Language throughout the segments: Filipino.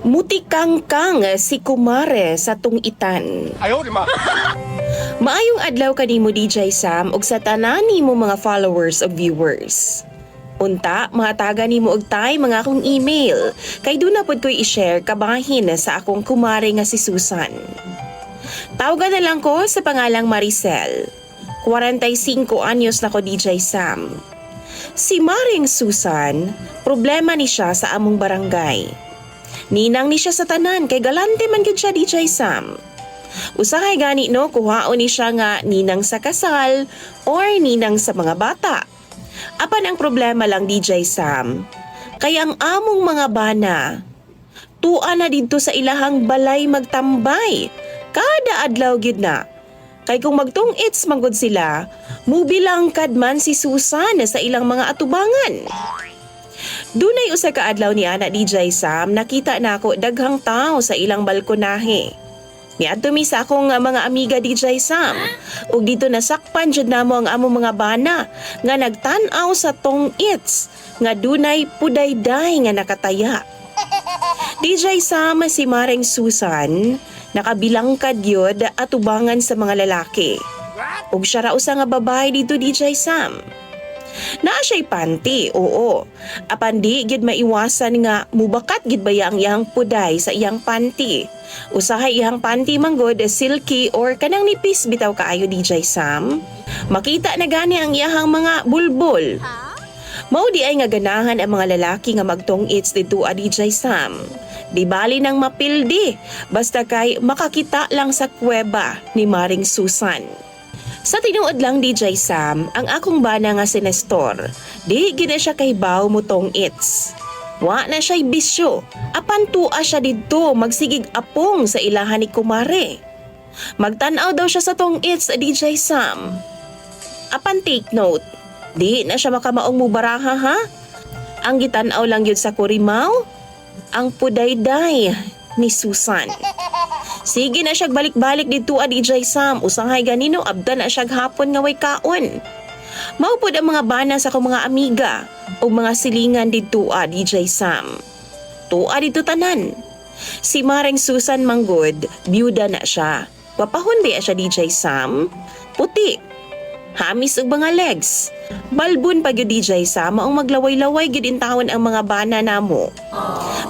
Mutikangkang si Kumare sa tungitan. Ayaw, di ma. Maayong adlaw kanimo DJ Sam ug sa tanan nimo mga followers ug viewers. Unta, mahatagan nimo og tay mga akong email kay doon na pod ko'y i-share kabahin sa akong kumare nga si Susan. Tawagan na lang ko sa pangalang Maricel. 45 anyos na ko DJ Sam. Si Maring Susan, problema ni siya sa among barangay. Ninang ni siya sa tanan kay galante man gyud siya DJ Sam. Usahay gani no kuhaon ni siya nga ninang sa kasal or ninang sa mga bata. Apan ang problema lang DJ Sam, kay ang among mga bana tuwa na didto sa ilahang balay magtambay. Kada adlaw gyud na. Kay kung magtong-its manggod sila, mubilang kadman si Susan sa ilang mga atubangan. Dunay usa ka adlaw ni ana DJ Sam, nakita na ako daghang tao sa ilang balkonahe. Niadto mi sa akong mga amiga DJ Sam, ug dito nasakpan jud namo ang among mga bana nga nagtan-aw sa tong-its nga dunay pudayday nga nakataya. DJ Sam, si Maring Susan, nakabilangkad yod atubangan sa mga lalaki. Ug siya ra usa nga babae dito DJ Sam. Naa siya'y panty, oo. Apan di gid maiwasan nga mubakat gid baya ang iyang puday sa iyang panty. Usahay iyang panty manggod silky or kanang nipis bitaw kaayo DJ Sam. Makita na gani ang iyahang mga bulbol. Mao di ay nga ganahan ang mga lalaki nga magtong-its dito a DJ Sam. Di bali nang mapildi, basta kay makakita lang sa kuweba ni Maring Susan. Sa tinuod lang DJ Sam, ang akong bana nga si Nestor, di gina siya kahibaw mo tong-its. Wa na siya'y bisyo, apan tua siya dito magsigig apong sa ilahan ni Kumare. Magtanaw daw siya sa tong-its DJ Sam. Apan take note, di na siya makamaong mubaraha ha? Ang gitanaw lang yun sa kurimaw, ang pudayday ni Susan. Sige na siya balik-balik dito a DJ Sam, usahay ganino abda na siya hapon nga way kaon. Maupod ang mga bana sa akong mga amiga o mga silingan dito a DJ Sam. Tua dito tanan. Si Maring Susan manggod, byuda na siya. Wapahon ba siya DJ Sam? Puti. Hamis og mga legs. Balbon pag yung DJ Sam, maong maglaway-laway gid intawon ang mga bana namo.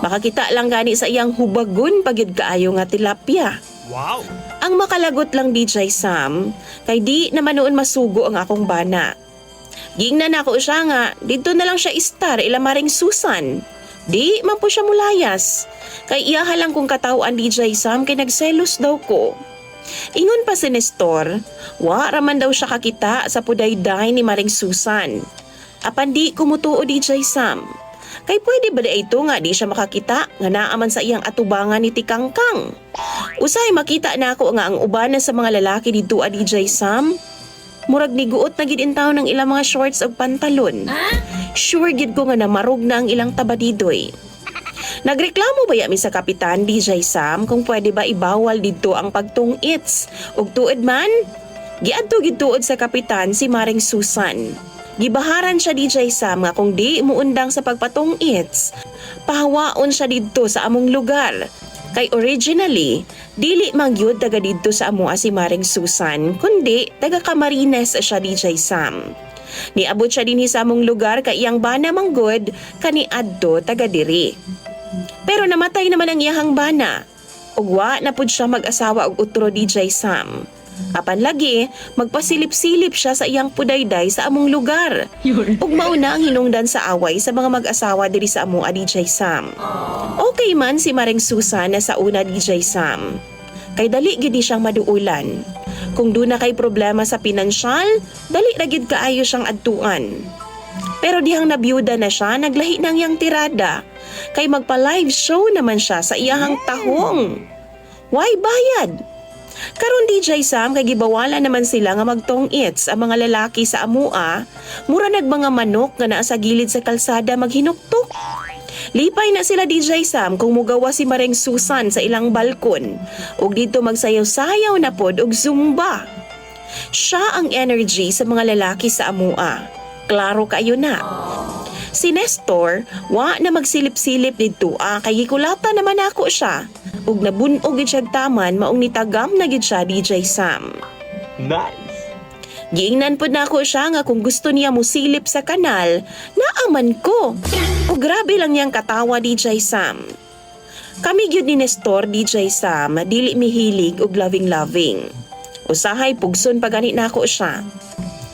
Makakita lang gani sa iyang hubagon pag yun kaayo nga tilapia. Wow! Ang makalagot lang DJ Sam, kay di naman noon masugo ang akong bana. Gingnan ako siya nga, dito na lang siya istar ila Maring Susan. Di man po siya mulayas. Kay iyaha lang kong katawan DJ Sam kay nagselos daw ko. Ingon pa si Nestor, wa raman daw siya kakita sa pudayday ni Maring Susan. Apan di kumutuo DJ Sam. Kay pwede ba na ito nga di siya makakita nga naaman sa iyang atubangan ni Tikangkang. Usay makita na ako nga ang uban sa mga lalaki dito a DJ Sam. Murag ni guot na gid intaw ng ilang mga shorts ug pantalon. Sure gid ko nga namarog na ang ilang tabadidoy. Nagreklamo ba mi sa kapitan DJ Sam kung pwede ba ibawal dito ang pagtong-its ug tuod man? Giadto gid tuod sa kapitan si Maring Susan. Gibaharan siya DJ Sam nga kung di muundang sa pagpatong-its, pahawaon siya didto sa among lugar. Kay originally, dili man gyud taga didto sa amo si Maring Susan, kundi taga Camarines siya DJ Sam. Niabot siya dinhi sa among lugar kay iyang bana manggod kaniadto taga diri. Pero namatay naman ang iyahang bana. Ug wa na pud siya mag-asawa og utro DJ Sam. Apan lagi, magpasilip-silip siya sa iyang pudayday sa among lugar. Ug mauna ang hinungdan sa away sa mga mag-asawa diri sa amo DJ Sam. Okay man si Maring Susan na sa una DJ Sam. Kay dali gid ni siyang maduulan. Kung doon na kay problema sa pinansyal, dali ra gid kaayo siyang adtuan. Pero dihang nabiyuda na siya, naglahi nang yang tirada. Kay magpa-live show naman siya sa iyahang tahong. Why bayad? Karon DJ Sam kay gibawala naman sila nga magtong-its ang mga lalaki sa amua, mura nagmanga manok nga naa sa gilid sa kalsada maghinuktok. Lipay na sila DJ Sam kung mugawa si Maring Susan sa ilang balkon ug dito magsayaw-sayaw na pod og zumba. Siya ang energy sa mga lalaki sa amua. Klaro kayo na. Si Nestor, wa na magsilip-silip didto kay gikulata naman ako siya. Ug nabunog gid siya taman maong nitagam na gid siya DJ Sam. Nice! Giingnan pod nako siya nga kung gusto niya musilip sa kanal, naaman ko. O grabe lang niyang katawa DJ Sam. Kami gyud ni Nestor DJ Sam dili mihilig og loving-loving. Usahay pugson pagani nako siya.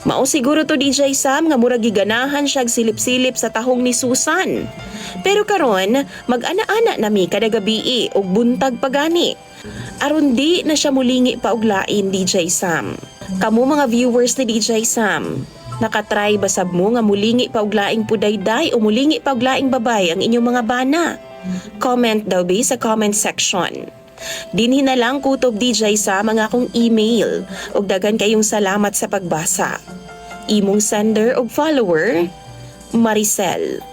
Mao siguro to DJ Sam nga murag giganahan siya silip-silip sa tahong ni Susan. Pero karon mag-ana-ana nami kada gabi og buntag pagani. Aron di na siya mulingi pa og lain DJ Sam. Kamu mga viewers ni DJ Sam, nakatry ba sab mo nga mulingi pa og laing pudayday o mulingi pa og laing babay ang inyong mga bana? Comment daw be sa comment section. Dinhi na lang kutob DJ Sam ang akong email ug daghan kayong salamat sa pagbasa. Imong sender ug follower, Maricel.